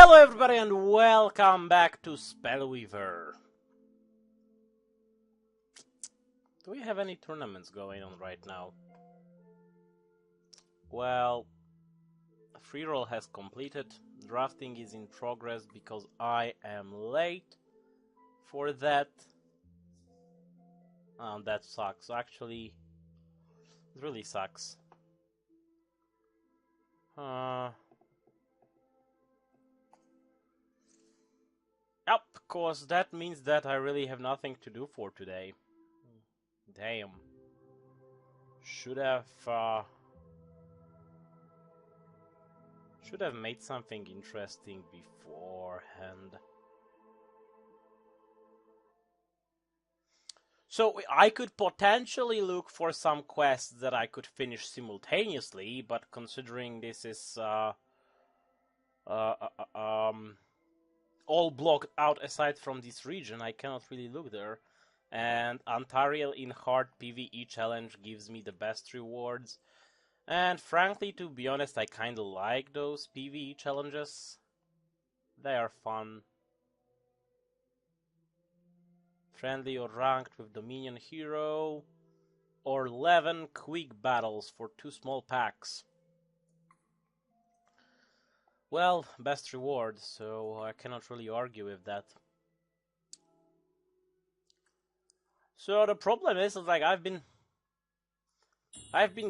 Hello everybody and welcome back to Spellweaver. Do we have any tournaments going on right now? Well, free roll has completed, drafting is in progress because I am late for that. That sucks, actually. It really sucks. Yep, of course, that means that I really have nothing to do for today. Damn. Should have made something interesting beforehand. So I could potentially look for some quests that I could finish simultaneously, but considering this is all blocked out aside from this region, I cannot really look there. And Ontario in hard PvE challenge gives me the best rewards. And frankly, to be honest, I kinda like those PvE challenges. They are fun. Friendly or ranked with Dominion Hero. Or 11 quick battles for 2 small packs. Well, best reward, so I cannot really argue with that. So the problem is like I've been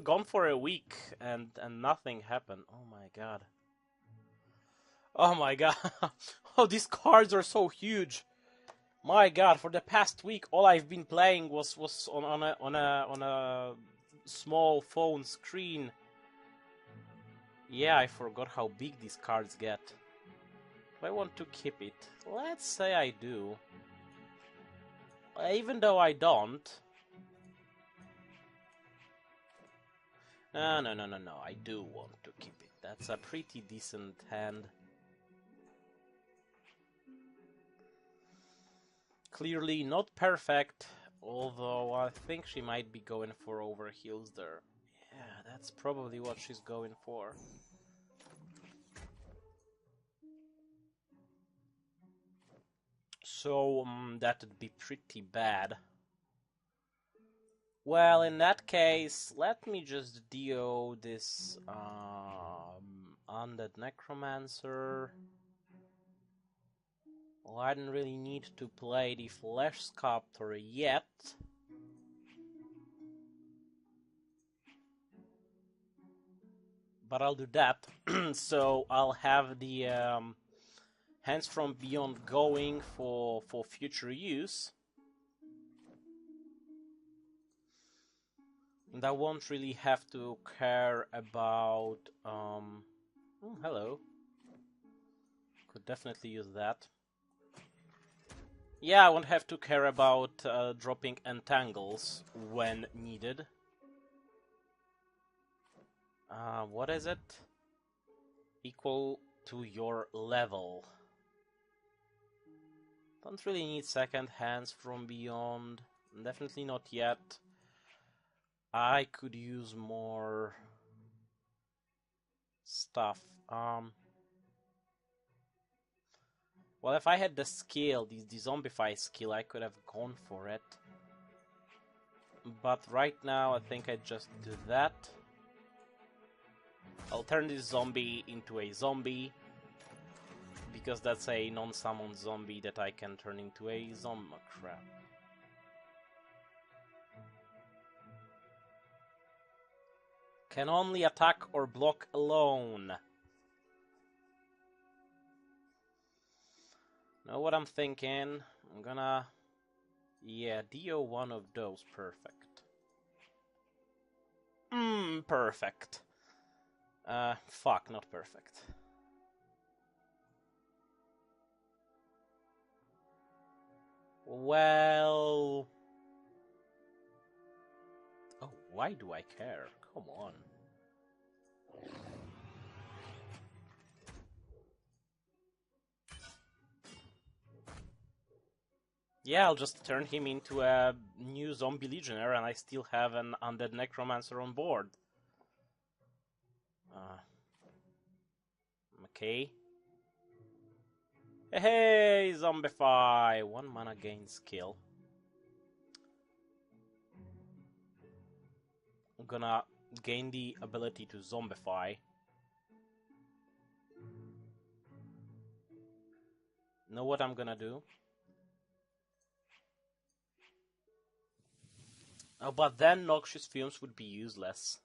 gone for a week and nothing happened. Oh my god. Oh my god. Oh, these cards are so huge. My god, for the past week all I've been playing was on a small phone screen. Yeah, I forgot how big these cards get. Do I want to keep it? Let's say I do. Even though I don't. No, I do want to keep it. That's a pretty decent hand. Clearly not perfect, although I think she might be going for overheals there. Yeah, that's probably what she's going for. So, that would be pretty bad. Well, in that case, let me just deal this Undead Necromancer. Well, I don't really need to play the Flesh Sculptor yet. But I'll do that. So I'll have the Hands from Beyond going for future use. And I won't really have to care about... Oh, hello. Could definitely use that. Yeah, I won't have to care about dropping entangles when needed. What is it? Equal to your level. Don't really need second Hands from Beyond. Definitely not yet. I could use more stuff. Well, if I had the skill, the Zombify skill, I could have gone for it. But right now, I think I just do that. I'll turn this zombie into a zombie, because that's a non-summoned zombie that I can turn into a zombie. Oh, crap. Can only attack or block alone. Know what I'm thinking? I'm gonna... Yeah, deal one of those. Perfect. Perfect. Fuck, not perfect. Well... Oh, why do I care? Come on. Yeah, I'll just turn him into a new zombie legionnaire and I still have an undead necromancer on board. Okay. Hey, Zombify! 1 mana gain skill. I'm gonna gain the ability to Zombify. Know what I'm gonna do? Oh, but then Noxious Fumes would be useless.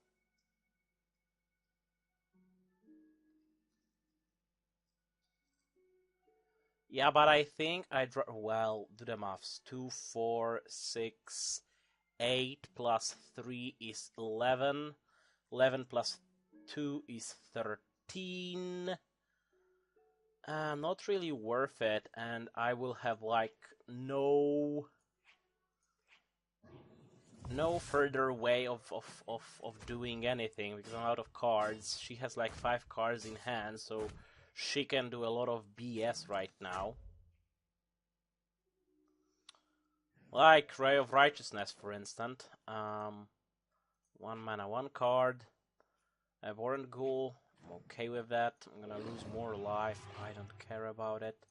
Yeah, but I think well, do the maths. 2, 4, 6, 8 plus 3 is 11. 11 plus 2 is 13. Not really worth it, and I will have like no further way of doing anything because I'm out of cards. She has like 5 cards in hand, so she can do a lot of BS right now. Like Ray of Righteousness, for instance. 1 mana, 1 card. Abhorrent Ghoul. I'm okay with that. I'm gonna lose more life. I don't care about it.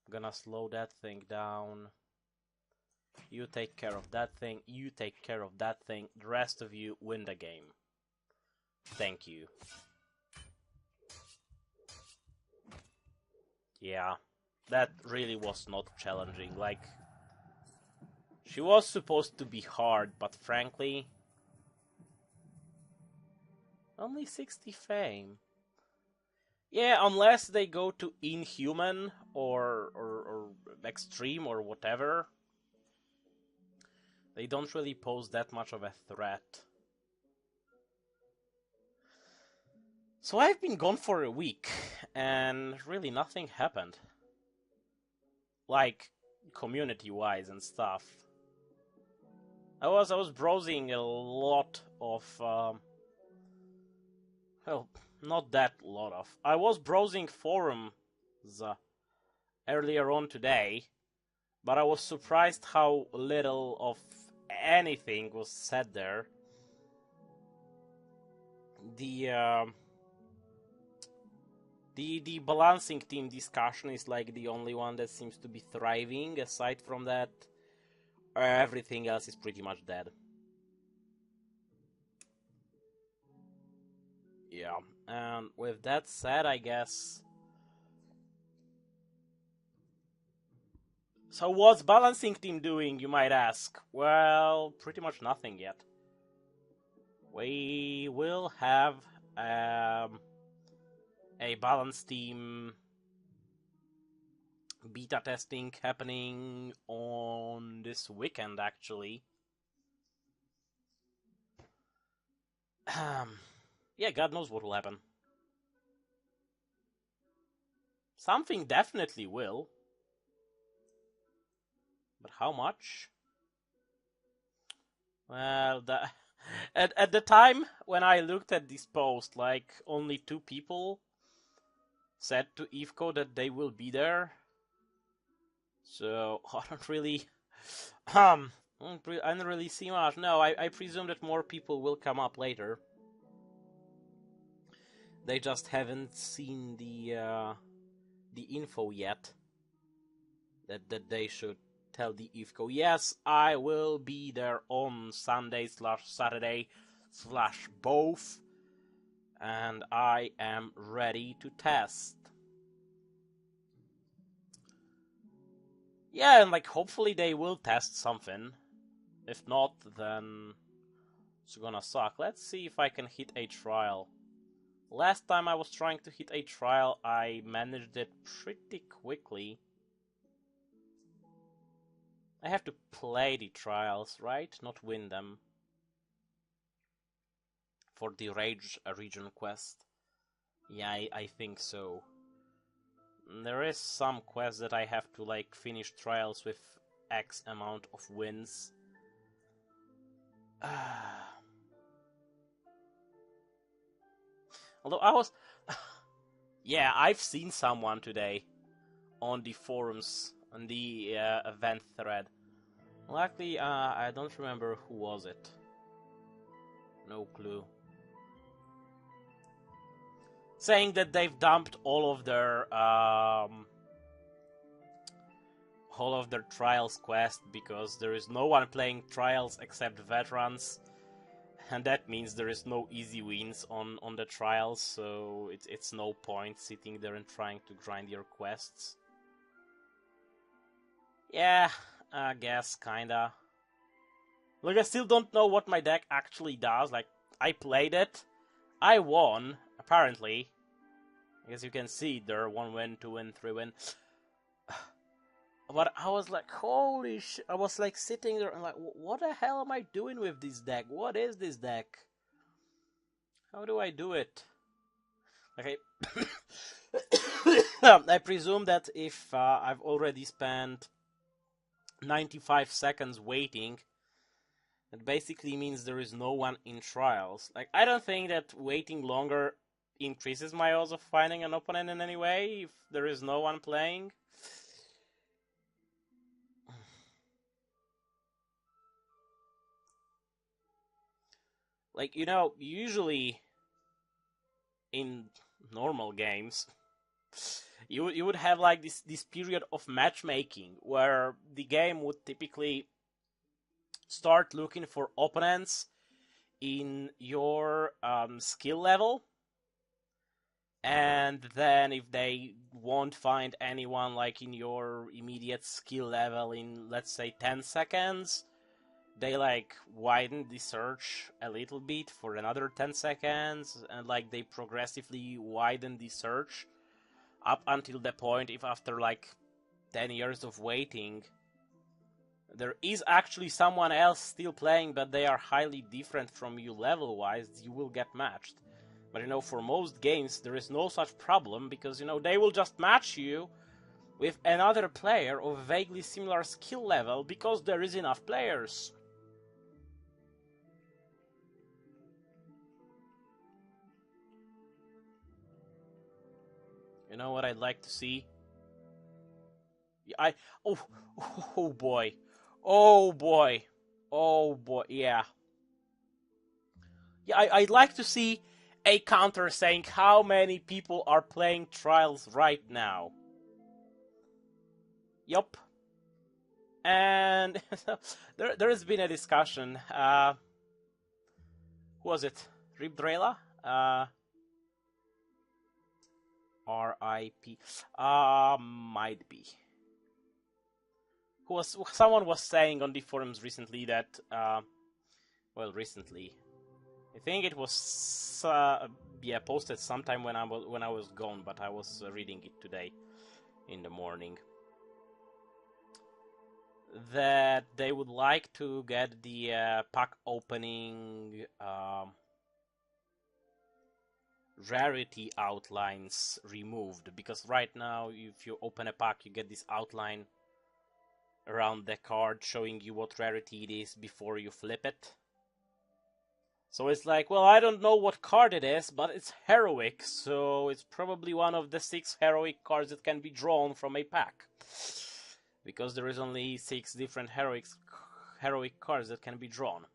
I'm gonna slow that thing down. You take care of that thing. You take care of that thing. The rest of you win the game. Thank you. Yeah, that really was not challenging. Like, she was supposed to be hard, but frankly, only 60 fame. Yeah, unless they go to Inhuman or Extreme or whatever, they don't really pose that much of a threat. So I've been gone for a week, and really nothing happened. Like, community-wise and stuff. I was browsing a lot of, well, not that lot of. I was browsing forums earlier on today, but I was surprised how little of anything was said there. The balancing team discussion is like the only one that seems to be thriving. Aside from that, everything else is pretty much dead. Yeah, and with that said, I guess... So what's balancing team doing, you might ask? Well, pretty much nothing yet. We will have a balance team beta testing happening on this weekend, actually. Yeah, God knows what will happen. Something definitely will. But how much? Well, at the time when I looked at this post, like, only 2 people said to Evco that they will be there. So I don't really I don't really see much. No, I presume that more people will come up later. They just haven't seen the info yet that they should tell the Evco, yes, I will be there on Sunday/Saturday/both, and I am ready to test. Yeah, and like hopefully they will test something. If not, then it's gonna suck. Let's see if I can hit a trial. Last time I was trying to hit a trial, I managed it pretty quickly. I have to play the trials, right? Not win them. For the Rage region quest. Yeah, I think so. There is some quest that I have to like finish trials with X amount of wins. Although I was... yeah, I've seen someone today on the forums, on the event thread. Luckily, I don't remember who was it. No clue. Saying that they've dumped all of their all of their Trials quest because there is no one playing Trials except veterans, and that means there is no easy wins on the Trials, so it's no point sitting there and trying to grind your quests. Yeah, I guess kinda. Like, I still don't know what my deck actually does. Like, I played it, I won, apparently. As you can see there, 1 win, 2 win, 3 win. But I was like, holy shit. I was like sitting there and like, what the hell am I doing with this deck? What is this deck? How do I do it? Okay. I presume that if I've already spent 95 seconds waiting, that basically means there is no one in Trials. Like, I don't think that waiting longer increases my odds of finding an opponent in any way if there is no one playing. Like, you know, usually in normal games, you would have like this period of matchmaking where the game would typically start looking for opponents in your skill level, and then if they won't find anyone like in your immediate skill level in, let's say, 10 seconds, they like widen the search a little bit for another 10 seconds, and like they progressively widen the search up until the point if after like 10 years of waiting there is actually someone else still playing, but they are highly different from you level wise, you will get matched. But you know, for most games there is no such problem, because you know, they will just match you with another player of vaguely similar skill level because there is enough players. You know what I'd like to see? Oh boy. Oh boy. Oh boy, yeah. Yeah, I'd like to see a counter saying how many people are playing Trials right now. Yup. And there has been a discussion. Who was it? Ribdrela? R.I.P. Might be. Someone was saying on the forums recently that, well, recently, I think it was, yeah, posted sometime when I was gone, but I was reading it today in the morning, that they would like to get the pack opening rarity outlines removed, because right now if you open a pack you get this outline around the card showing you what rarity it is before you flip it. So it's like, well, I don't know what card it is, but it's heroic, so it's probably one of the 6 heroic cards that can be drawn from a pack, because there is only 6 different heroic cards that can be drawn.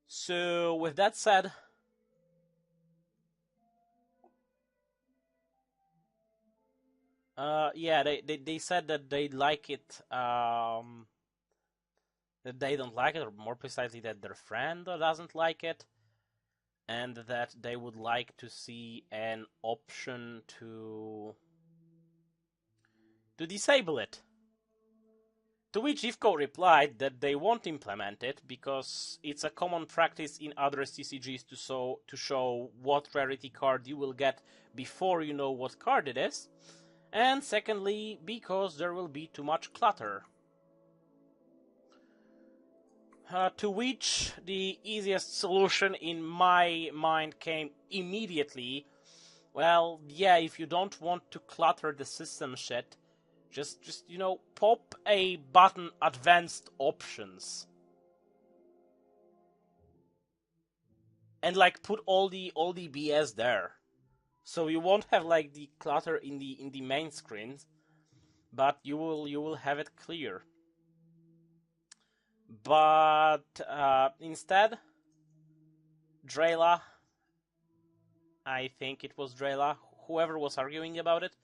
So with that said, yeah, they said that they like it, that they don't like it, or more precisely that their friend doesn't like it, and that they would like to see an option to disable it. To which IFCO replied that they won't implement it because it's a common practice in other CCGs to show what rarity card you will get before you know what card it is, and secondly, because there will be too much clutter. To which the easiest solution in my mind came immediately. Well, yeah, if you don't want to clutter the system shit, just you know, pop a button advanced options. And like put all the BS there. So you won't have like the clutter in the main screen, but you will have it clear. But instead, Drela, I think it was Drela, whoever was arguing about it,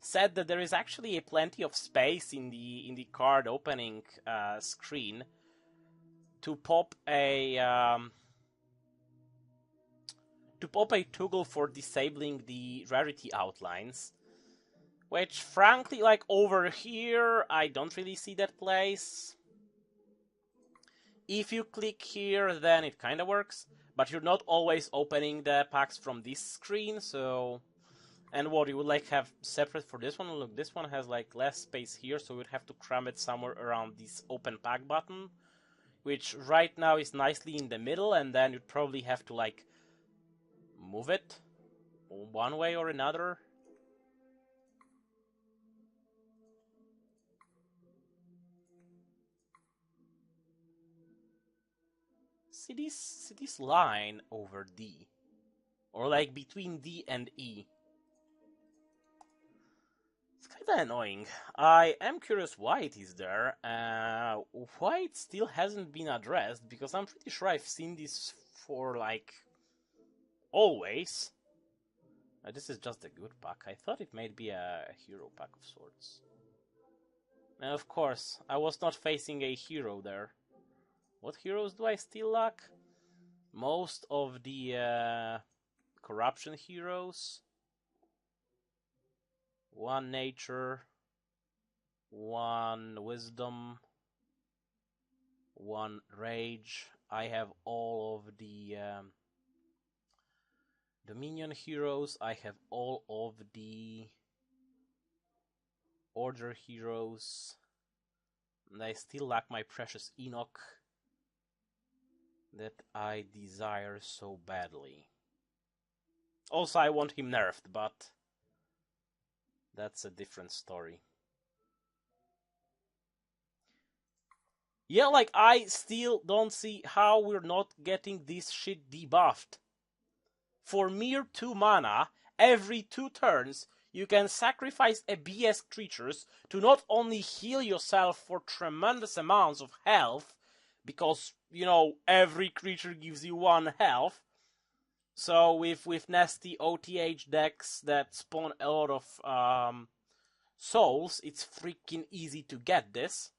said that there is actually plenty of space in the card opening screen to pop a toggle for disabling the rarity outlines, which frankly, like over here, I don't really see that place. If you click here, then it kind of works, but you're not always opening the packs from this screen, so... And what you would like have separate for this one, look, this one has like less space here, so you'd have to cram it somewhere around this open pack button, which right now is nicely in the middle, and then you'd probably have to like move it one way or another. See this line over D, or like between D and E. It's kind of annoying. I am curious why it is there, why it still hasn't been addressed, because I'm pretty sure I've seen this for like always. This is just a good pack. I thought it might be a hero pack of sorts. And of course, I was not facing a hero there. What heroes do I still lack? Most of the corruption heroes. 1 nature, 1 wisdom, 1 rage. I have all of the Dominion heroes. I have all of the Order heroes. And I still lack my precious Enoch that I desire so badly. Also, I want him nerfed, but that's a different story. Yeah, like, I still don't see how we're not getting this shit debuffed. For mere 2 mana, every 2 turns, you can sacrifice a BS creatures to not only heal yourself for tremendous amounts of health, because, you know, every creature gives you 1 health. So with nasty OTH decks that spawn a lot of souls, it's freaking easy to get this.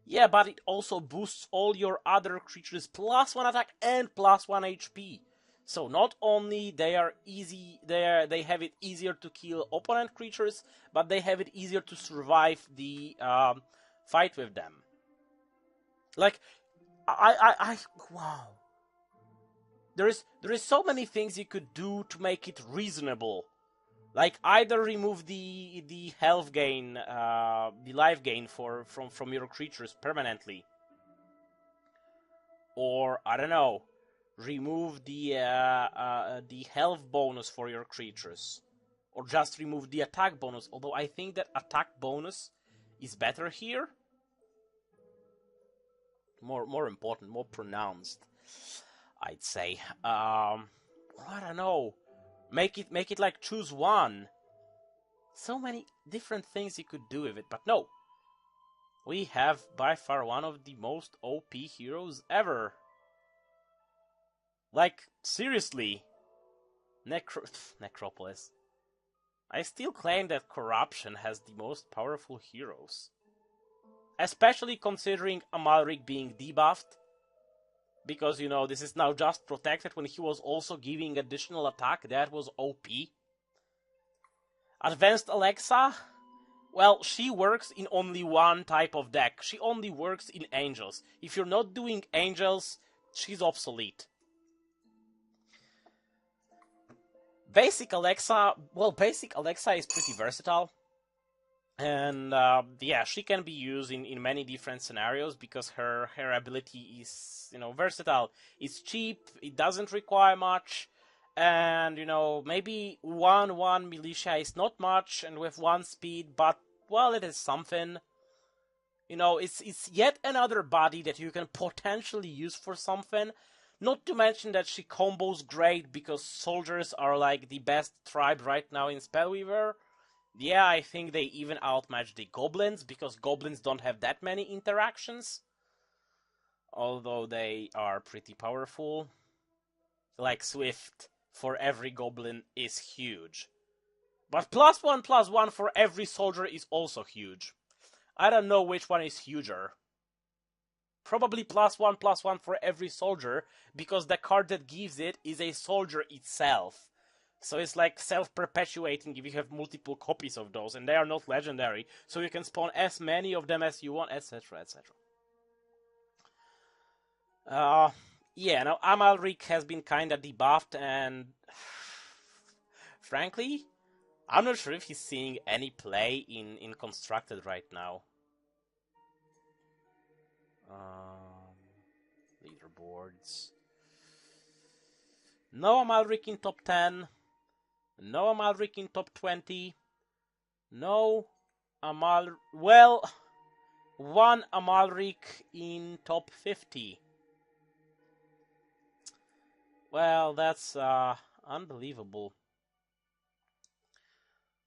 Yeah, but it also boosts all your other creatures +1 attack and +1 HP. So not only they are easy, they have it easier to kill opponent creatures, but they have it easier to survive the fight with them. Like, wow. There is so many things you could do to make it reasonable. Like, either remove the health gain, the life gain from your creatures permanently, or I don't know, remove the health bonus for your creatures, or just remove the attack bonus. Although I think that attack bonus is better here, more important, more pronounced, I'd say. I don't know. Make it like choose one. So many different things you could do with it, but no. We have by far one of the most OP heroes ever. Like, seriously. Necropolis. I still claim that Corruption has the most powerful heroes. Especially considering Amalric being debuffed. Because, you know, this is now just protected when he was also giving additional attack. That was OP. Advanced Alexa? Well, she works in only one type of deck. She only works in Angels. If you're not doing Angels, she's obsolete. Basic Alexa is pretty versatile. And yeah, she can be used in many different scenarios because her ability is, you know, versatile. It's cheap, it doesn't require much, and, you know, maybe 1/1 militia is not much, and with 1 speed, but, well, it is something. You know, it's yet another body that you can potentially use for something. Not to mention that she combos great because soldiers are like the best tribe right now in Spellweaver. Yeah, I think they even outmatch the goblins, because goblins don't have that many interactions. although they are pretty powerful. Like Swift for every goblin is huge. But +1/+1 for every soldier is also huge. I don't know which one is huger. Probably +1/+1 for every soldier, because the card that gives it is a soldier itself. So it's like self-perpetuating if you have multiple copies of those, and they are not legendary, so you can spawn as many of them as you want, etc, etc. Yeah, now Amalric has been kinda debuffed, and frankly, I'm not sure if he's seeing any play in Constructed right now. Leaderboards. No Amalric in top 10. No Amalric in top 20. No well, one Amalric in top 50. Well, that's unbelievable.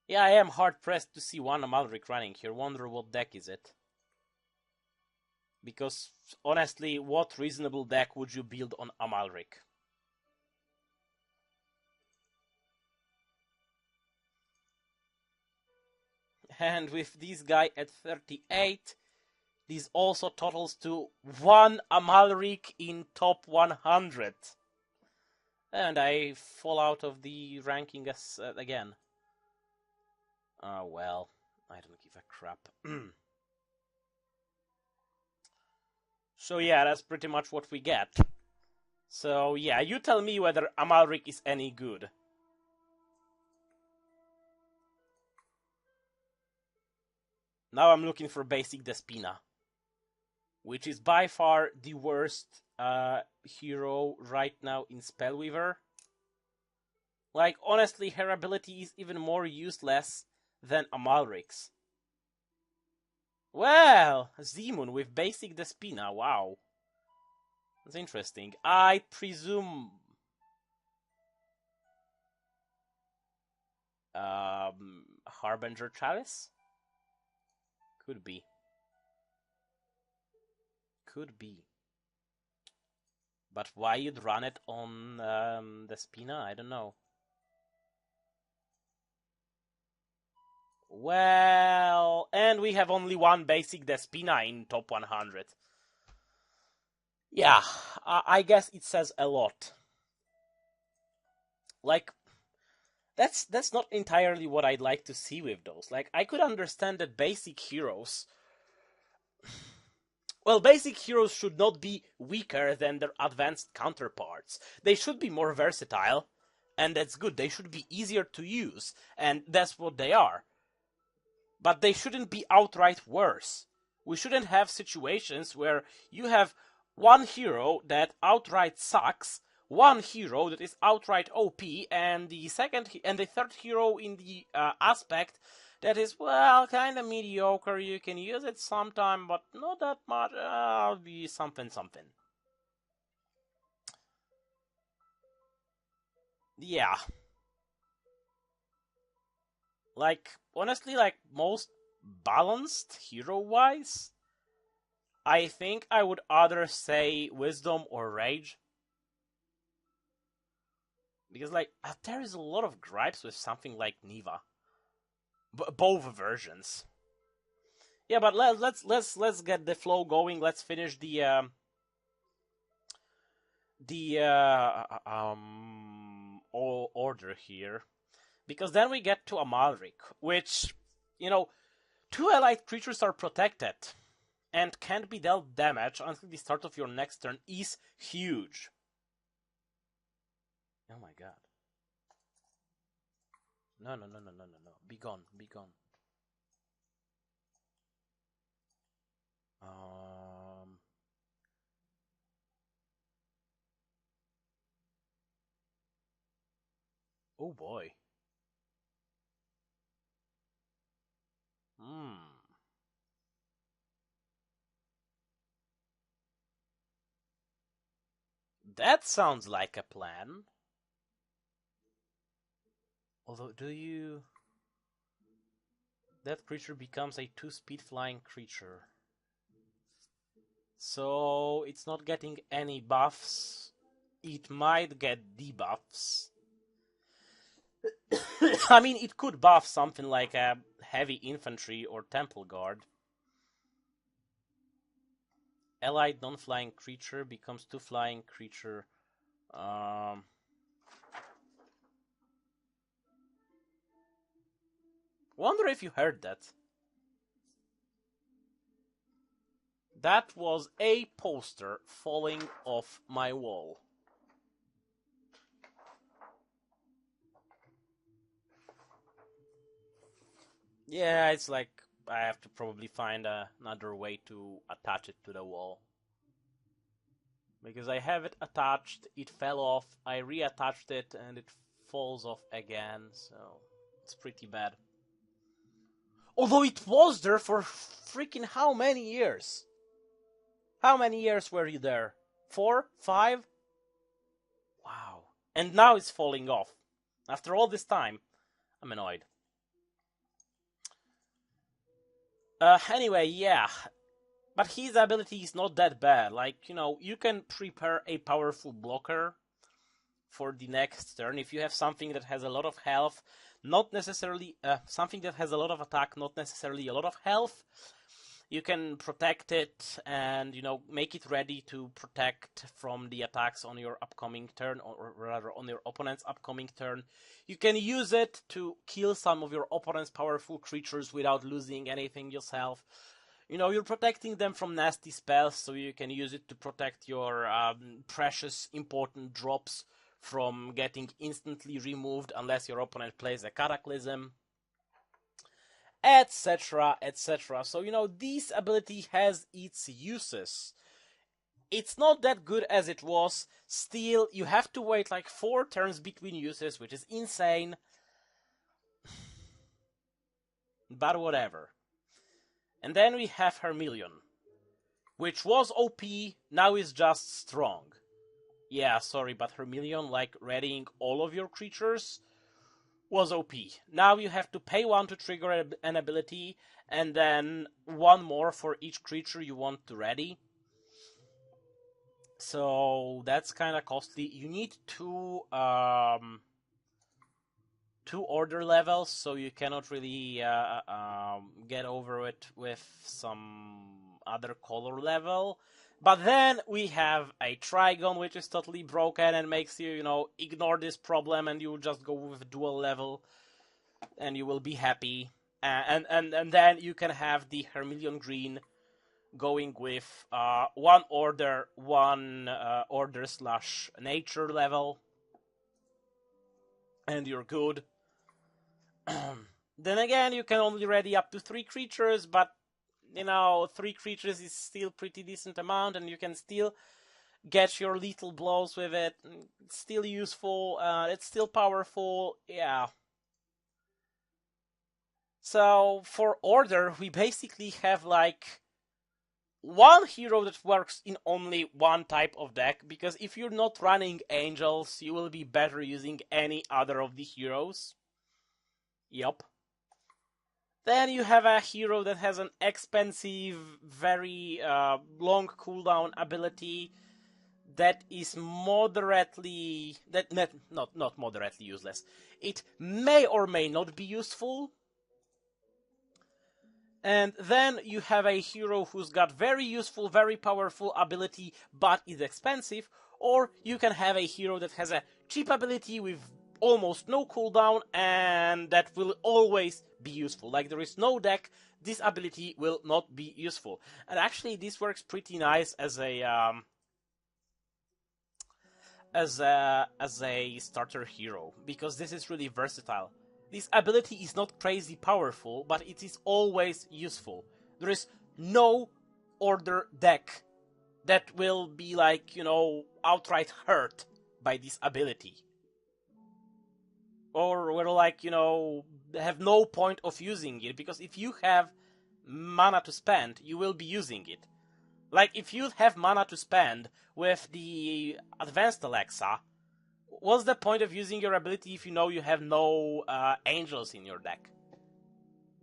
Yeah, I am hard-pressed to see one Amalric running here. Wonder what deck is it? Because, honestly, what reasonable deck would you build on Amalric? And with this guy at 38, this also totals to one Amalric in top 100. And I fall out of the ranking again. Well, I don't give a crap. So yeah, that's pretty much what we get. So yeah, you tell me whether Amalric is any good. Now I'm looking for basic Despina, which is by far the worst hero right now in Spellweaver. Like, honestly, her ability is even more useless than Amalric's. Well, Zemun with basic Despina, wow. That's interesting. I presume... Harbinger Chalice? Could be. Could be. But why you'd run it on Despina? I don't know. Well, and we have only one basic Despina in top 100. Yeah, I guess it says a lot. Like, that's not entirely what I'd like to see with those. Like, I could understand that basic heroes... Well, basic heroes should not be weaker than their advanced counterparts. They should be more versatile, and that's good. They should be easier to use, and that's what they are. But they shouldn't be outright worse. We shouldn't have situations where you have one hero that outright sucks, one hero that is outright OP, and the third hero in the aspect that is, well, kind of mediocre. You can use it sometime, but not that much. Be something. Yeah. Like, honestly, like, most balanced hero-wise, I think I would either say Wisdom or Rage. Because, like, there is a lot of gripes with something like Niva. Both versions. Yeah, but let's get the flow going. Let's finish the order here, because then we get to Amalric, which, you know, 2 allied creatures are protected and can't be dealt damage until the start of your next turn is huge. Oh my god. No. Be gone. Oh boy. That sounds like a plan. Although, that creature becomes a 2-speed flying creature. So it's not getting any buffs. It might get debuffs. I mean, it could buff something like a heavy infantry or temple guard. Allied non-flying creature becomes 2 flying creature. Wonder if you heard that. That was a poster falling off my wall. Yeah, it's like I have to probably find another way to attach it to the wall. Because I have it attached, it fell off, I reattached it, and it falls off again, so it's pretty bad. Although it was there for freaking how many years? How many years were you there? 4? 5? Wow. And now it's falling off. After all this time, I'm annoyed. Anyway, yeah. But his ability is not that bad. Like, you can prepare a powerful blocker for the next turn. If you have something that has a lot of health, not necessarily something that has a lot of attack, not necessarily a lot of health, you can protect it and, make it ready to protect from the attacks on your upcoming turn, or rather on your opponent's upcoming turn. You can use it to kill some of your opponent's powerful creatures without losing anything yourself. You're protecting them from nasty spells, so you can use it to protect your precious, important drops from getting instantly removed unless your opponent plays a Cataclysm, etc., etc. So, this ability has its uses. It's not that good as it was. Still, you have to wait like 4 turns between uses, which is insane. But whatever. And then we have Hermelion, which was OP, now is just strong. Yeah, sorry, but Hermelion, like readying all of your creatures, was OP. Now you have to pay 1 to trigger an ability, and then 1 more for each creature you want to ready. So that's kind of costly. You need 2 order levels, so you cannot really get over it with some other color level. But then we have a Trigon, which is totally broken and makes you, ignore this problem, and you just go with dual level, and you will be happy. And then you can have the Hermelion Green going with 1 order, 1 order/nature level, and you're good. Then again, you can only ready up to 3 creatures, but 3 creatures is still pretty decent amount, and you can still get your lethal blows with it. It's still useful, it's still powerful, yeah. So for order, we basically have like 1 hero that works in only 1 type of deck, because if you're not running angels, you will be better using any other of the heroes. Yup. Then you have a hero that has an expensive, very long cooldown ability that is moderately... not moderately useless. It may or may not be useful. And then you have a hero who's got very useful, very powerful ability, but is expensive. Or you can have a hero that has a cheap ability with almost no cooldown, and that will always be useful. Like, there is no deck, this ability will not be useful. And actually, this works pretty nice as a starter hero, because this is really versatile. This ability is not crazy powerful, but it is always useful. There is no order deck that will be like, outright hurt by this ability. Or will like, have no point of using it, because if you have mana to spend, you will be using it. Like, if you have mana to spend with the Advanced Alexa, what's the point of using your ability if you know you have no angels in your deck?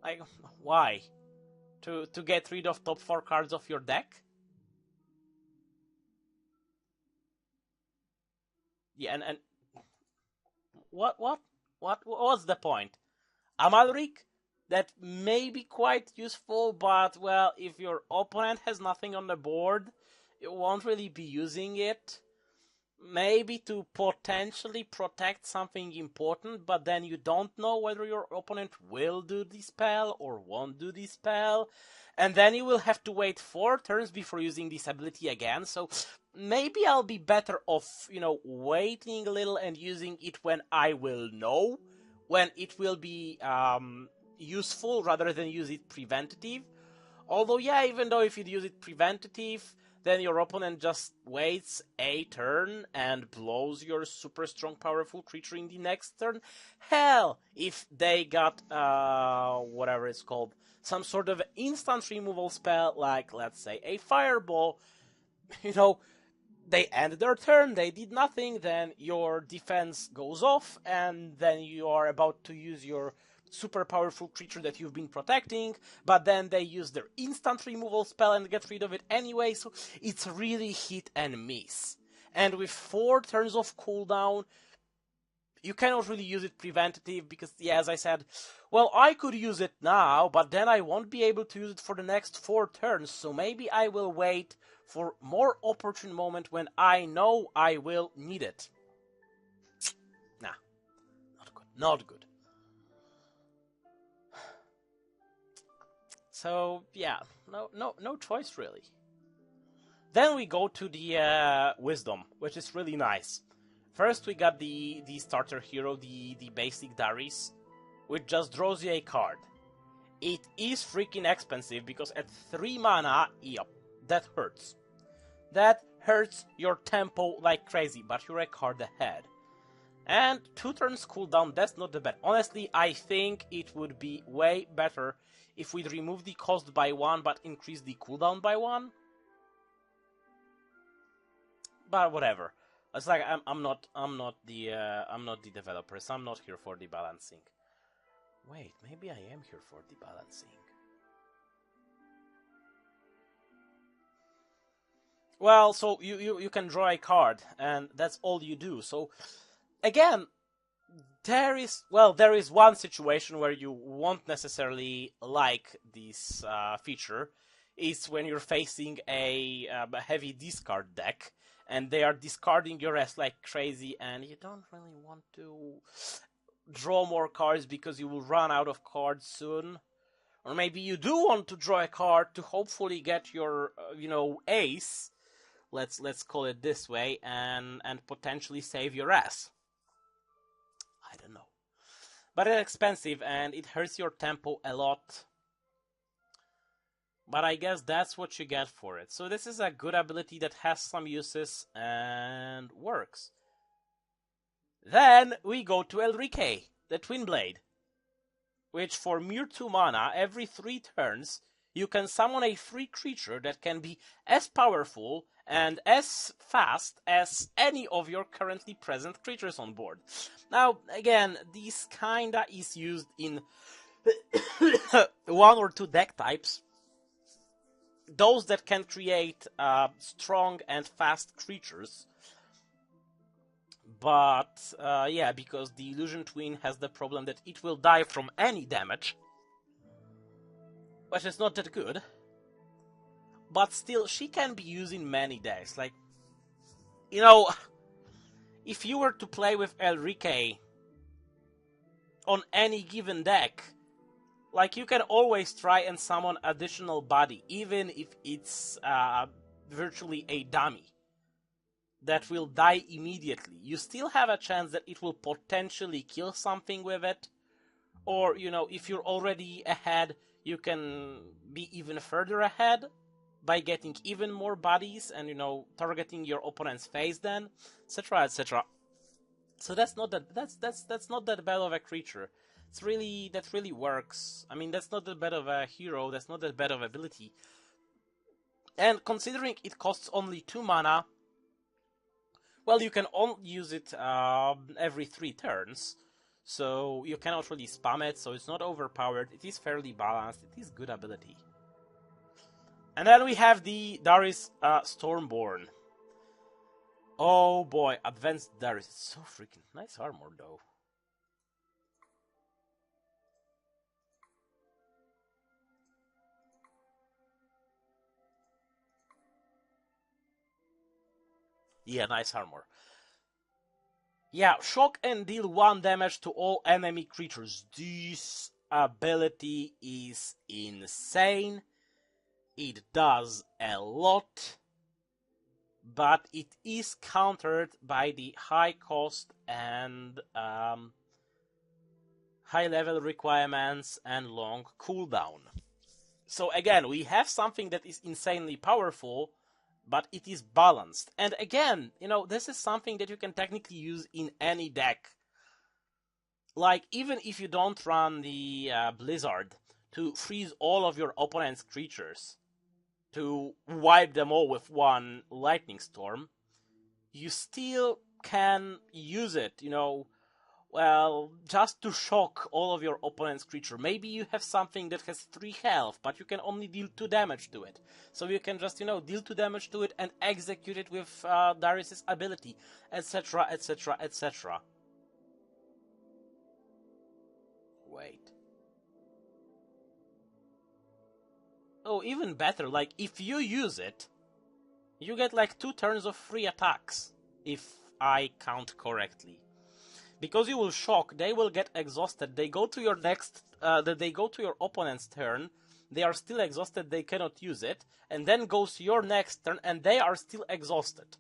Like, why? To get rid of top 4 cards of your deck? yeah, and what was the point? Amalric, that may be quite useful, but well, if your opponent has nothing on the board, you won't really be using it. Maybe to potentially protect something important, but then you don't know whether your opponent will do the spell or won't do the spell. And then you will have to wait 4 turns before using this ability again. So maybe I'll be better off, waiting a little and using it when I will know when it will be useful rather than use it preventative. Although, yeah, even though if you use it preventative, then your opponent just waits a turn and blows your super strong, powerful creature in the next turn. Hell, if they got, whatever it's called, some sort of instant removal spell, like, let's say, a fireball, they end their turn, they did nothing, then your defense goes off, and then you are about to use your super powerful creature that you've been protecting, but then they use their instant removal spell and get rid of it anyway, so it's really hit and miss. And with 4 turns of cooldown, you cannot really use it preventative because, yeah, as I said, well, I could use it now, but then I won't be able to use it for the next 4 turns, so maybe I will wait for more opportune moment when I know I will need it. Nah, not good, not good. So, yeah, no choice, really. Then we go to the Wisdom, which is really nice. First, we got the starter hero, the basic Darius, which just draws you a card. It is freaking expensive, because at 3 mana, yep, that hurts. That hurts your tempo like crazy, but you're a card ahead. And 2 turns cooldown, that's not the bad. Honestly, I think it would be way better if we'd remove the cost by 1 but increase the cooldown by 1. But whatever. It's like I'm not the developers. I'm not here for the balancing. Wait, maybe I am here for the balancing. Well, so you can draw a card, and that's all you do. So again, there is one situation where you won't necessarily like this feature. It's when you're facing a heavy discard deck, and they are discarding your ass like crazy, and you don't really want to draw more cards because you will run out of cards soon. Or maybe you do want to draw a card to hopefully get your, ace, let's call it this way, and potentially save your ass. I don't know. But it's expensive, and it hurts your tempo a lot. But I guess that's what you get for it. So this is a good ability that has some uses and works. Then we go to Elrique, the Twin Blade, which for mere 2 mana, every 3 turns, you can summon a free creature that can be as powerful and as fast as any of your currently present creatures on board. Now, again, this kinda is used in 1 or 2 deck types. Those that can create strong and fast creatures. But, yeah, because the Illusion Twin has the problem that it will die from any damage, which is not that good. But still, she can be used in many decks. Like, if you were to play with Elrique on any given deck, like, you can always try and summon additional body, even if it's virtually a dummy that will die immediately. You still have a chance that it will potentially kill something with it. Or, if you're already ahead, you can be even further ahead by getting even more bodies and, targeting your opponent's face then, etc., etc. So that's not that bad of a creature. That really works. I mean, that's not that bad of a hero, that's not that bad of ability. And considering it costs only 2 mana, well, you can only use it every 3 turns, so you cannot really spam it, so it's not overpowered, it is fairly balanced, it is good ability. And then we have the Darius Stormborn. Oh boy, advanced there is so freaking nice armor though. Yeah, nice armor. Yeah, shock and deal 1 damage to all enemy creatures. This ability is insane. It does a lot, but it is countered by the high cost and high level requirements and long cooldown. So again, we have something that is insanely powerful, but it is balanced. And again, this is something that you can technically use in any deck. Like, even if you don't run the Blizzard to freeze all of your opponent's creatures, to wipe them all with one lightning storm, you still can use it, well, just to shock all of your opponent's creature. Maybe you have something that has 3 health, but you can only deal 2 damage to it. So you can just, deal 2 damage to it and execute it with Darius' ability, etc., etc., etc. Wait. Oh, even better, like, if you use it, you get like 2 turns of free attacks, if I count correctly. Because you will shock, they will get exhausted. They go to your they go to your opponent's turn. They are still exhausted. They cannot use it, and then goes your next turn, and they are still exhausted.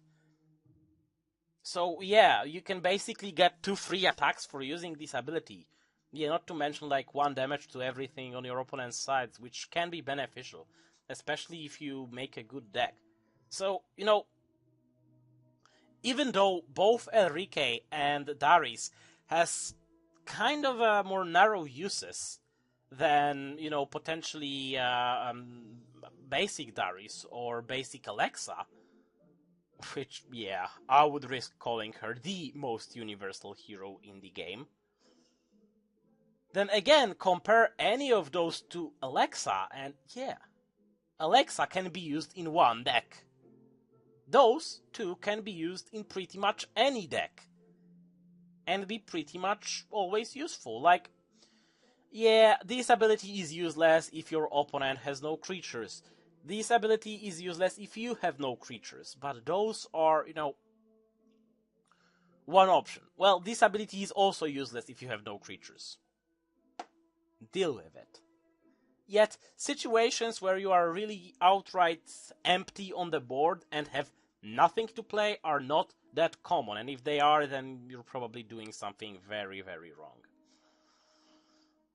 So yeah, you can basically get 2 free attacks for using this ability. Yeah, not to mention like 1 damage to everything on your opponent's sides, which can be beneficial, especially if you make a good deck. So even though both Enrique and Darius has kind of a more narrow uses than, potentially basic Darius or basic Alexa, which, yeah, I would risk calling her the most universal hero in the game. Then again, compare any of those to Alexa, and yeah, Alexa can be used in one deck. Those two can be used in pretty much any deck and be pretty much always useful. Like, yeah, this ability is useless if your opponent has no creatures. This ability is useless if you have no creatures. But those are, one option. Well, this ability is also useless if you have no creatures. Deal with it. Yet, situations where you are really outright empty on the board and have nothing to play are not that common, and if they are, then you're probably doing something very, very wrong.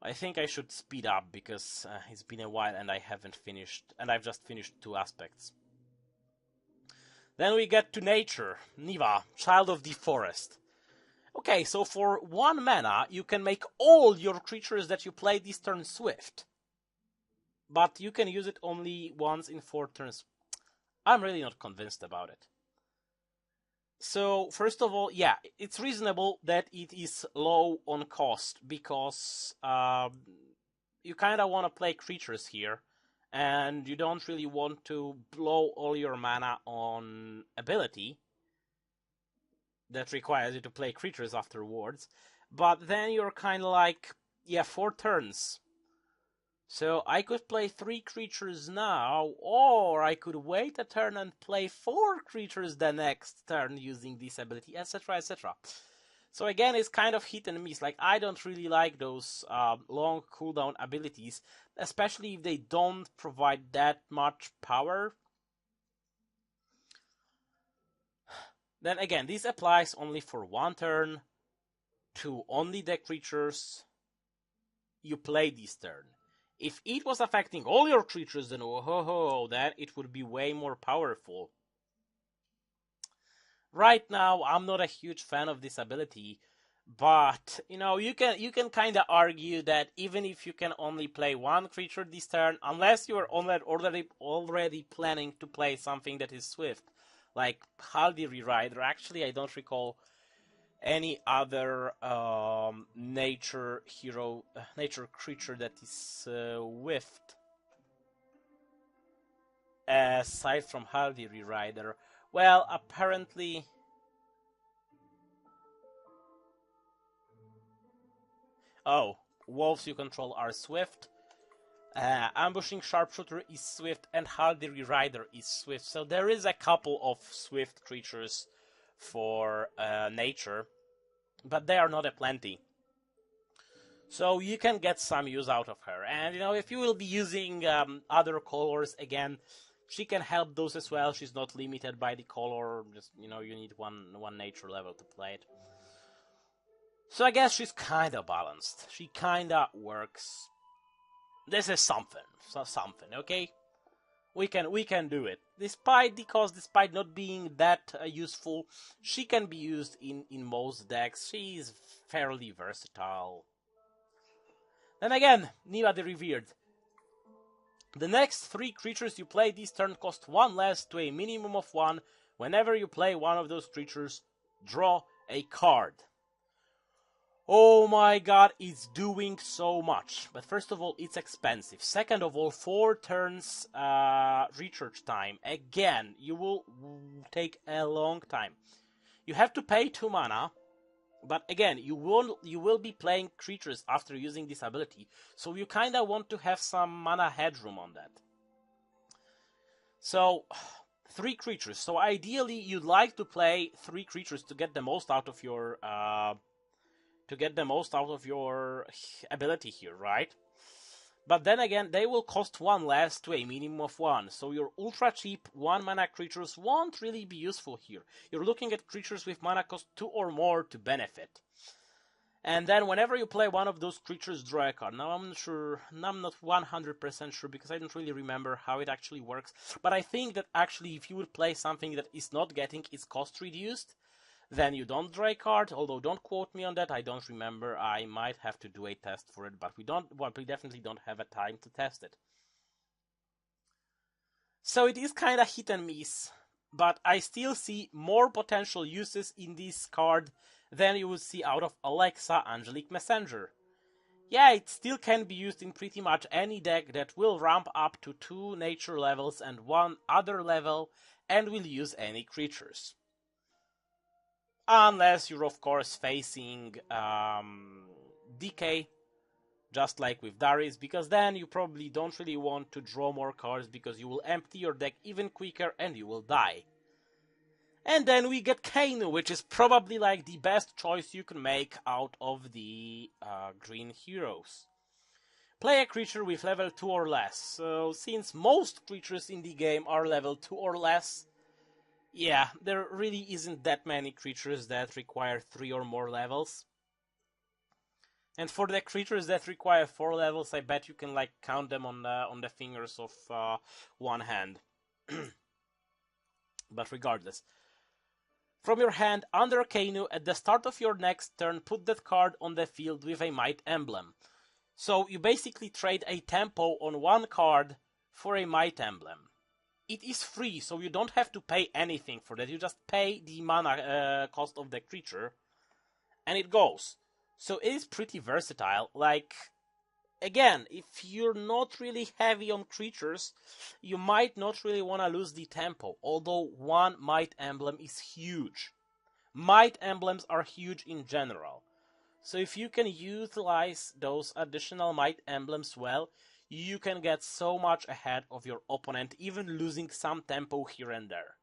I think I should speed up because it's been a while and I've just finished 2 aspects. Then we get to nature. Niva, Child of the Forest. Okay, so for 1 mana, you can make all your creatures that you play this turn swift. But you can use it only once in 4 turns. I'm really not convinced about it. So, first of all, yeah, it's reasonable that it is low on cost, because you kind of want to play creatures here, and you don't really want to blow all your mana on ability that requires you to play creatures afterwards. But then you're kind of like, yeah, 4 turns. So I could play 3 creatures now, or I could wait a turn and play 4 creatures the next turn using this ability, etc., etc. So again, it's kind of hit and miss. Like, I don't really like those long cooldown abilities, especially if they don't provide that much power. Then again, this applies only for 1 turn to only the creatures you play this turn. If it was affecting all your creatures, then then it would be way more powerful. Right now, I'm not a huge fan of this ability, but you can kind of argue that even if you can only play 1 creature this turn, unless you are already planning to play something that is swift, like Haldi Rider. Actually, I don't recall any other nature creature that is swift aside from Haldi Rider. Well, apparently Oh, wolves you control are swift. Ambushing Sharpshooter is swift, and Hardy Rider is swift. So there is a couple of swift creatures for nature, but they are not a plenty. So you can get some use out of her. And, if you will be using other colors, again, she can help those as well. She's not limited by the color. Just, you need one nature level to play it. So I guess she's kind of balanced. She kind of works. This is something, okay? We can do it. Despite not being that useful, she can be used in most decks. She's fairly versatile. Then again, Niva the Revered. The next 3 creatures you play this turn cost 1 less to a minimum of 1. Whenever you play one of those creatures, draw a card. Oh my god, it's doing so much. But first of all, it's expensive. Second of all, 4 turns recharge time. Again, you will take a long time. You have to pay 2 mana. But again, you will be playing creatures after using this ability. So you kinda want to have some mana headroom on that. So 3 creatures. So ideally you'd like to play 3 creatures to get the most out of your ability here, right? But then again, they will cost 1 less to a minimum of 1. So your ultra cheap 1 mana creatures won't really be useful here. You're looking at creatures with mana cost 2 or more to benefit. And then whenever you play one of those creatures, draw a card. Now I'm not 100% sure because I don't really remember how it actually works. But I think that actually if you would play something that is not getting its cost reduced, then you don't draw a card, although don't quote me on that, I don't remember. I might have to do a test for it, but we definitely don't have a time to test it. So it is kind of hit and miss, but I still see more potential uses in this card than you would see out of Alexa Angelic Messenger. Yeah, it still can be used in pretty much any deck that will ramp up to 2 nature levels and 1 other level, and will use any creatures. Unless you're, of course, facing Decay, just like with Darius, because then you probably don't really want to draw more cards because you will empty your deck even quicker and you will die. And then we get Kainu, which is probably like the best choice you can make out of the green heroes. Play a creature with level 2 or less. So since most creatures in the game are level 2 or less, yeah, there really isn't that many creatures that require 3 or more levels. And for the creatures that require 4 levels, I bet you can like count them on the fingers of one hand. But regardless. From your hand, under Kainu, at the start of your next turn, put that card on the field with a Might emblem. So you basically trade a tempo on one card for a Might emblem. It is free, so you don't have to pay anything for that. You just pay the mana cost of the creature, and it goes. So it is pretty versatile. Like, again, if you're not really heavy on creatures, you might not really want to lose the tempo, although one Might emblem is huge. Might emblems are huge in general. So if you can utilize those additional Might emblems well, you can get so much ahead of your opponent, even losing some tempo here and there.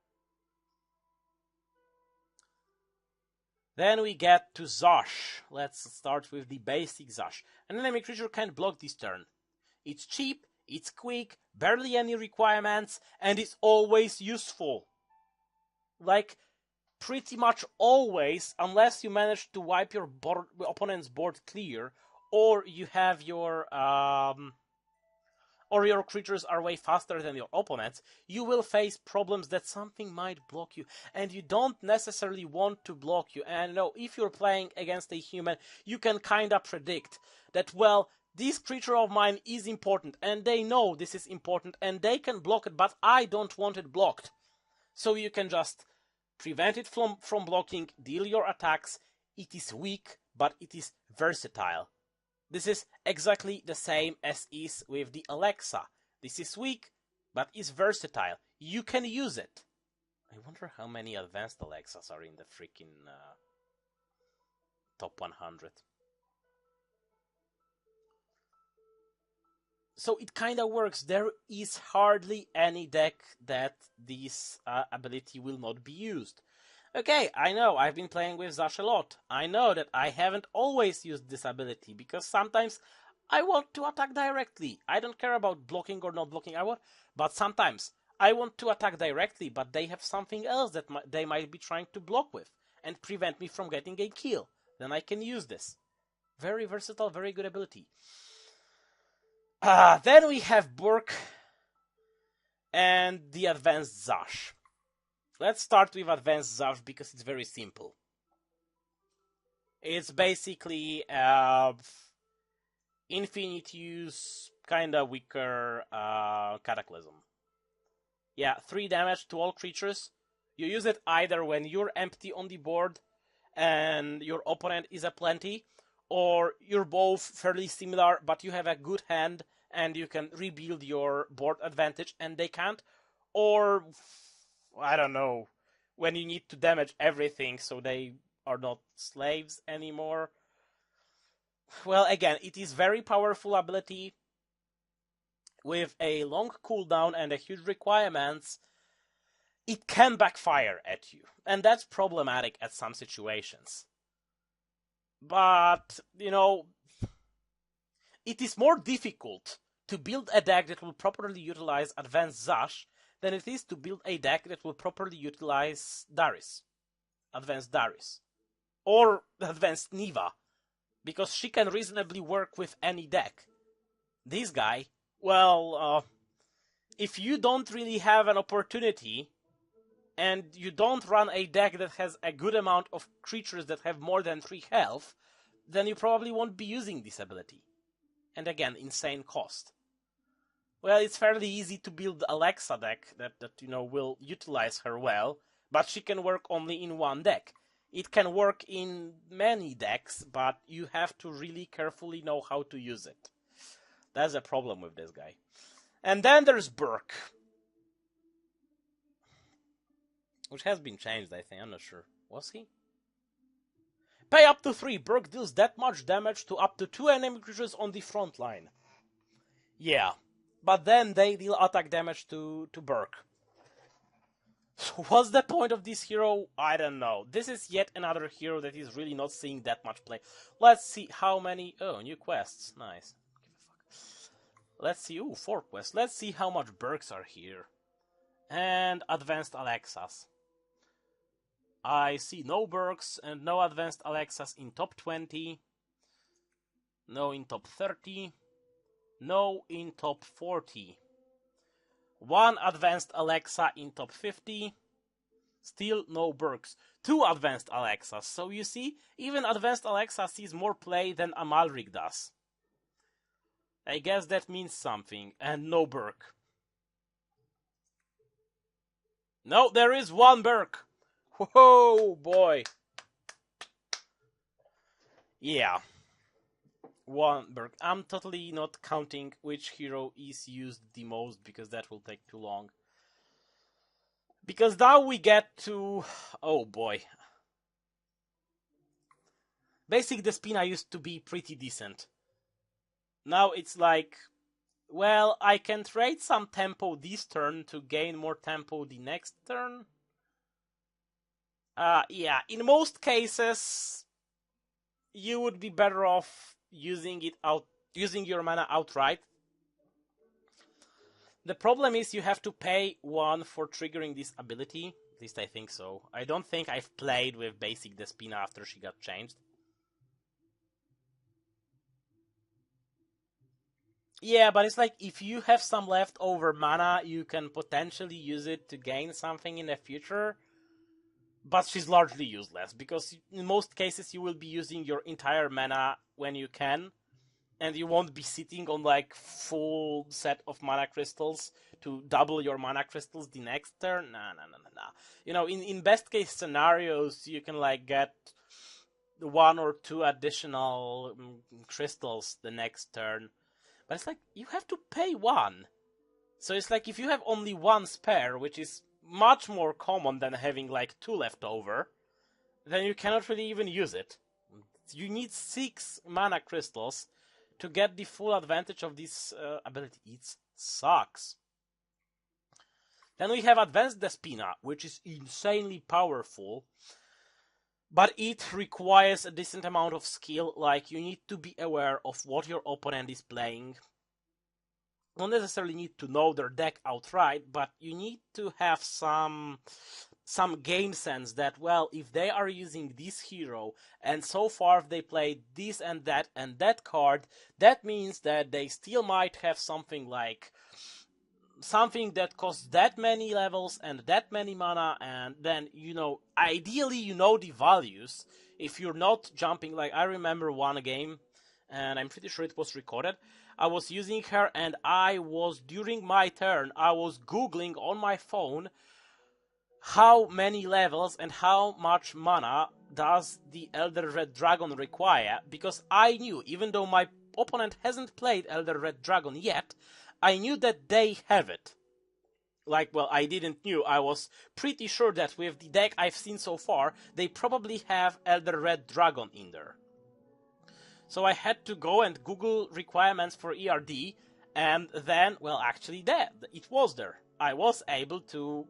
Then we get to Zash. Let's start with the basic Zash. An enemy creature can't block this turn. It's cheap, it's quick, barely any requirements, and it's always useful. Like, pretty much always, unless you manage to wipe your opponent's board clear, or you have your or your creatures are way faster than your opponents, you will face problems that something might block you, and you don't necessarily want to block you. And no, if you're playing against a human, you can kinda predict that, well, this creature of mine is important, and they know this is important, and they can block it, but I don't want it blocked. So you can just prevent it from blocking, deal your attacks. It is weak, but it is versatile. This is exactly the same as is with the Alexa. This is weak, but is versatile. You can use it. I wonder how many advanced Alexas are in the freaking top 100. So it kind of works. There is hardly any deck that this ability will not be used. Okay, I know, I've been playing with Zash a lot. I know that I haven't always used this ability, because sometimes I want to attack directly. I don't care about blocking or not blocking, but sometimes I want to attack directly, but they have something else that they might be trying to block with, and prevent me from getting a kill. Then I can use this. Very versatile, very good ability. Then we have Burk and the Advanced Zash. Let's start with Advanced Zash because it's very simple. It's basically infinite use, kinda weaker Cataclysm. Yeah, 3 damage to all creatures. You use it either when you're empty on the board and your opponent is aplenty, or you're both fairly similar, but you have a good hand and you can rebuild your board advantage and they can't. Or, I don't know, when you need to damage everything so they are not slaves anymore. Well, again, it is very powerful ability with a long cooldown and a huge requirements. It can backfire at you, and that's problematic at some situations. But, you know, it is more difficult to build a deck that will properly utilize Advanced Zash than it is to build a deck that will properly utilize Darius. Advanced Darius. Or Advanced Niva. Because she can reasonably work with any deck. This guy, well, if you don't really have an opportunity, and you don't run a deck that has a good amount of creatures that have more than 3 health, then you probably won't be using this ability. And again, insane cost. Well, it's fairly easy to build Alexa deck that will utilize her well, but she can work only in one deck. It can work in many decks, but you have to really carefully know how to use it. That's a problem with this guy. And then there's Burk, which has been changed, I think. I'm not sure. Was he? Pay up to 3. Burk deals that much damage to up to 2 enemy creatures on the front line. Yeah. But then they deal attack damage to Burk. So what's the point of this hero? I don't know. This is yet another hero that is really not seeing that much play. Let's see how many... Oh, new quests. Nice. Give a fuck. Let's see. Ooh, 4 quests. Let's see how much Burks are here. And Advanced Alexas. I see no Burks and no Advanced Alexas in top 20. No in top 30. No in top 40. 1 Advanced Alexa in top 50. Still no Burks. 2 Advanced Alexas. So you see, even Advanced Alexa sees more play than Amalric does. I guess that means something. And no Burk. No, there is 1 Burk. Whoa, boy. Yeah. 1 Burk. I'm totally not counting which hero is used the most, because that will take too long. Because now we get to... Oh boy. Basic Despina used to be pretty decent. Now it's like... Well, I can trade some tempo this turn to gain more tempo the next turn. Yeah, in most cases, you would be better off using your mana outright. The problem is you have to pay 1 for triggering this ability. At least I think so. I don't think I've played with Basic Despina after she got changed. Yeah, but it's like if you have some leftover mana, you can potentially use it to gain something in the future. But she's largely useless, because in most cases you will be using your entire mana when you can, and you won't be sitting on like full set of mana crystals to double your mana crystals the next turn. Nah. You know, in best case scenarios, you can like get 1 or 2 additional crystals the next turn. But it's like, you have to pay 1. So it's like, if you have only 1 spare, which is much more common than having like 2 left over, then you cannot really even use it. You need 6 mana crystals to get the full advantage of this ability. It sucks. Then we have Advanced Despina, which is insanely powerful, but it requires a decent amount of skill. Like, you need to be aware of what your opponent is playing. Don't necessarily need to know their deck outright, but you need to have some game sense that, well, if they are using this hero, and so far they played this and that card, that means that they still might have something like something that costs that many levels and that many mana, and then, ideally you know the values. If you're not jumping, like, I remember one game, and I'm pretty sure it was recorded, I was using her, and during my turn, I was googling on my phone how many levels and how much mana does the Elder Red Dragon require, because I knew, even though my opponent hasn't played Elder Red Dragon yet, I knew that they have it. Like, well, I didn't knew, I was pretty sure that with the deck I've seen so far, they probably have Elder Red Dragon in there. So I had to go and Google requirements for ERD, and then, well, actually it was there. I was able to,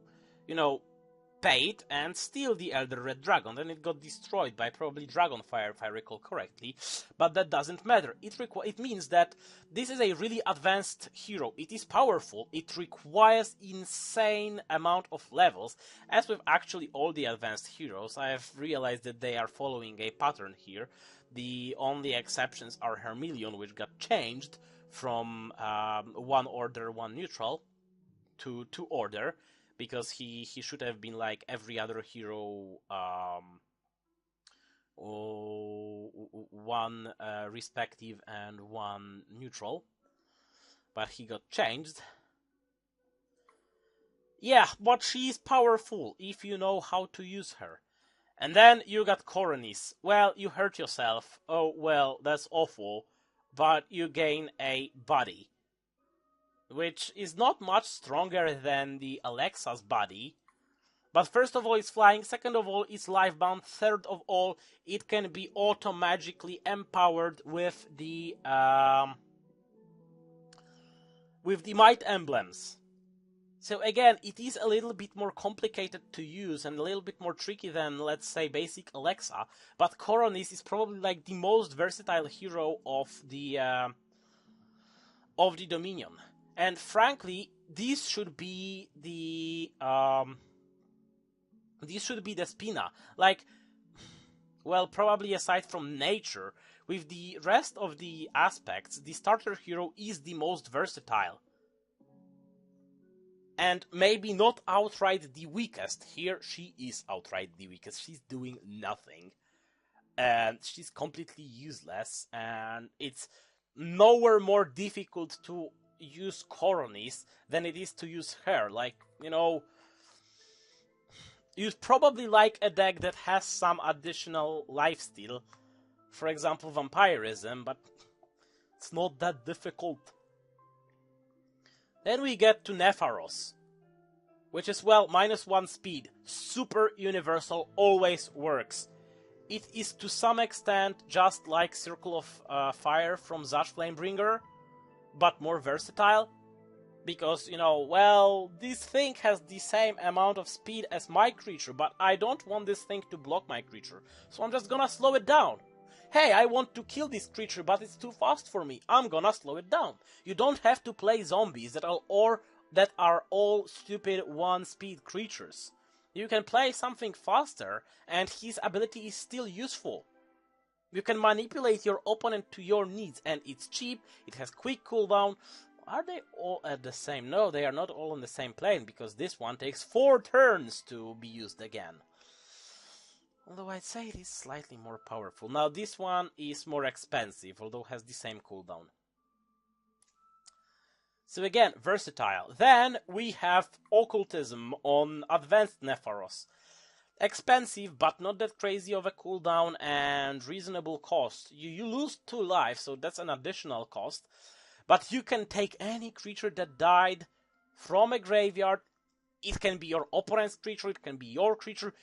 pay it and steal the Elder Red Dragon. Then it got destroyed by probably Dragonfire, if I recall correctly. But that doesn't matter. It means that this is a really advanced hero. It is powerful. It requires insane amount of levels. As with actually all the advanced heroes, I have realized that they are following a pattern here. The only exceptions are Hermelion, which got changed from 1 order, 1 neutral to 2 order, because he should have been like every other hero, 1 respective and 1 neutral, but he got changed. Yeah, but she's powerful if you know how to use her. And then you got Coronis. Well, you hurt yourself. Oh, well, that's awful. But you gain a body, which is not much stronger than the Alexa's body. But first of all, it's flying. Second of all, it's lifebound. Third of all, it can be auto-magically empowered with the Might Emblems. So again, it is a little bit more complicated to use and a little bit more tricky than, let's say, basic Alexa. But Coronis is probably like the most versatile hero of the Dominion. And frankly, this should be the Spina. Like, well, probably aside from nature, with the rest of the aspects, the starter hero is the most versatile. And maybe not outright the weakest. Here, she is outright the weakest. She's doing nothing. And she's completely useless. And it's nowhere more difficult to use Coronis than it is to use her. Like, you'd probably like a deck that has some additional lifesteal. For example, Vampirism, but it's not that difficult. Then we get to Nepharos, which is, well, -1 speed. Super universal, always works. It is to some extent just like Circle of Fire from Zash Flamebringer, but more versatile. Because, well, this thing has the same amount of speed as my creature, but I don't want this thing to block my creature, so I'm just gonna slow it down. Hey, I want to kill this creature, but it's too fast for me. I'm gonna slow it down. You don't have to play zombies that are all stupid 1-speed creatures. You can play something faster, and his ability is still useful. You can manipulate your opponent to your needs, and it's cheap, it has quick cooldown. Are they all at the same? No, they are not all on the same plane, because this one takes 4 turns to be used again. Although I'd say it is slightly more powerful. Now this one is more expensive, although has the same cooldown. So again, versatile. Then we have Occultism on Advanced Nepharos. Expensive, but not that crazy of a cooldown and reasonable cost. You lose 2 life, so that's an additional cost. But you can take any creature that died from a graveyard. It can be your opponent's creature, it can be your creature.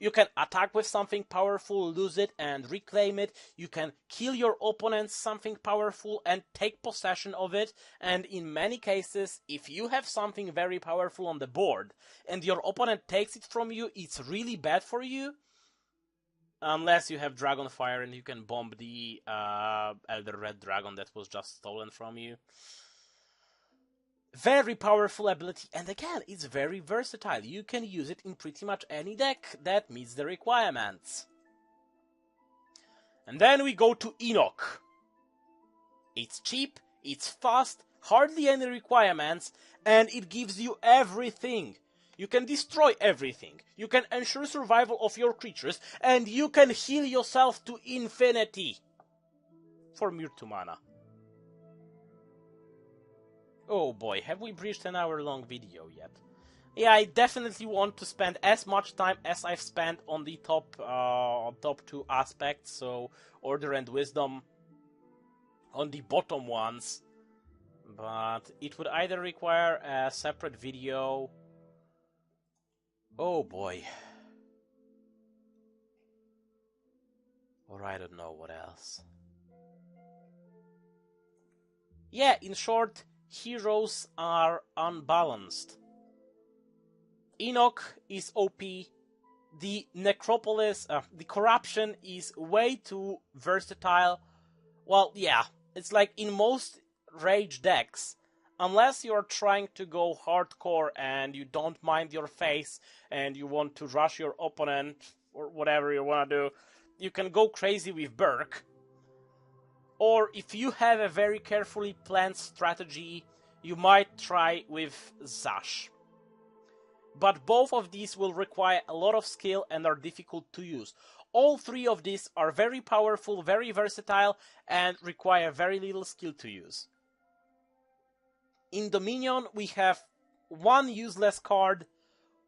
You can attack with something powerful, lose it, and reclaim it. You can kill your opponent something powerful and take possession of it. And in many cases, if you have something very powerful on the board and your opponent takes it from you, it's really bad for you. Unless you have Dragonfire and you can bomb the Elder Red Dragon that was just stolen from you. Very powerful ability, and again, it's very versatile. You can use it in pretty much any deck that meets the requirements. And then we go to Enoch. It's cheap, it's fast, hardly any requirements, and it gives you everything. You can destroy everything. You can ensure survival of your creatures, and you can heal yourself to infinity. For mere 2 mana. Oh boy, have we breached an hour-long video yet? Yeah, I definitely want to spend as much time as I've spent on the top 2 aspects, so Order and Wisdom, on the bottom ones. But it would either require a separate video... Oh boy. Or I don't know what else. Yeah, in short... Heroes are unbalanced. Enoch is OP. The Necropolis, the Corruption is way too versatile. Well, yeah, it's like in most Rage decks, unless you're trying to go hardcore and you don't mind your face and you want to rush your opponent or whatever you want to do, you can go crazy with Burke. Or if you have a very carefully planned strategy, you might try with Zash. But both of these will require a lot of skill and are difficult to use. All 3 of these are very powerful, very versatile, and require very little skill to use. In Dominion, we have 1 useless card,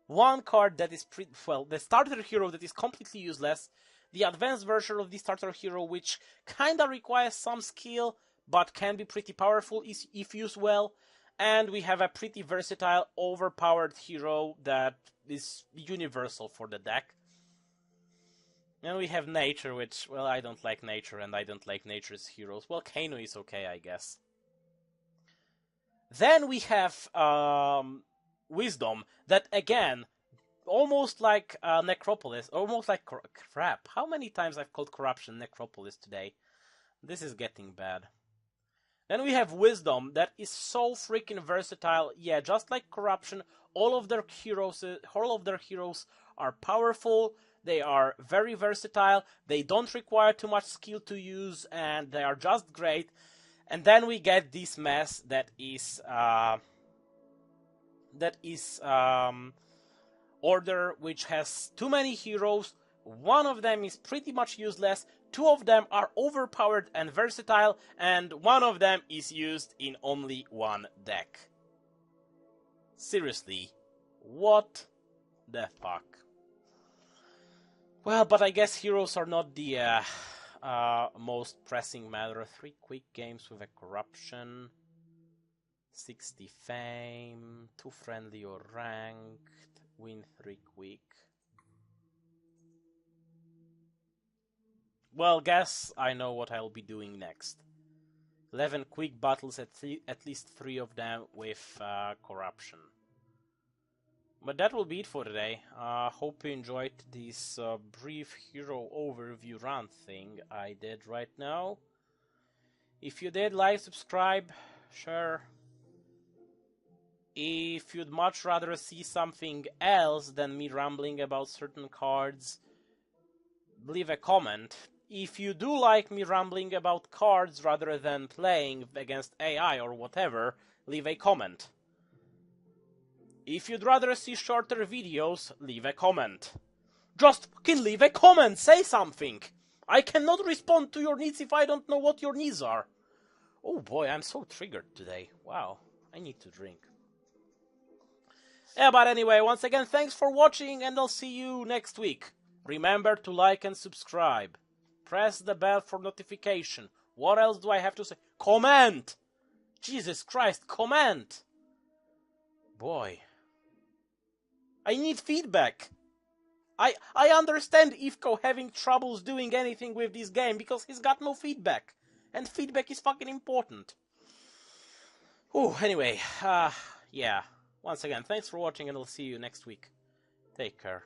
1 card that is the starter hero that is completely useless, the advanced version of the starter hero, which kinda requires some skill, but can be pretty powerful if used well, and we have a pretty versatile, overpowered hero that is universal for the deck. And we have Nature, which, well, I don't like Nature, and I don't like Nature's heroes. Well, Kano is okay, I guess. Then we have Wisdom, that again... almost like Necropolis, almost like crap. How many times I've called Corruption Necropolis today? This is getting bad. Then we have Wisdom that is so freaking versatile. Yeah, just like Corruption, all of their heroes are powerful. They are very versatile. They don't require too much skill to use, and they are just great. And then we get this mess that is Order, which has too many heroes. 1 of them is pretty much useless, 2 of them are overpowered and versatile, and 1 of them is used in only 1 deck. Seriously, what the fuck? Well, but I guess heroes are not the most pressing matter. 3 quick games with a Corruption, 60 fame, 2 friendly or ranked, win 3 quick. Well, guess I know what I'll be doing next. 11 quick battles, at least 3 of them with Corruption. But that will be it for today. Hope you enjoyed this brief hero overview run thing I did right now. If you did, like, subscribe, share. If you'd much rather see something else than me rambling about certain cards, leave a comment. If you do like me rambling about cards rather than playing against AI or whatever, leave a comment. If you'd rather see shorter videos, leave a comment. Just fucking leave a comment, say something! I cannot respond to your needs if I don't know what your needs are. Oh boy, I'm so triggered today. Wow, I need to drink. Yeah, but anyway, once again, thanks for watching, and I'll see you next week. Remember to like and subscribe. Press the bell for notification. What else do I have to say? Comment! Jesus Christ, comment! Boy. I need feedback. I understand Ifko having troubles doing anything with this game because he's got no feedback. And feedback is fucking important. Ooh, anyway, yeah. Once again, thanks for watching and I'll see you next week. Take care.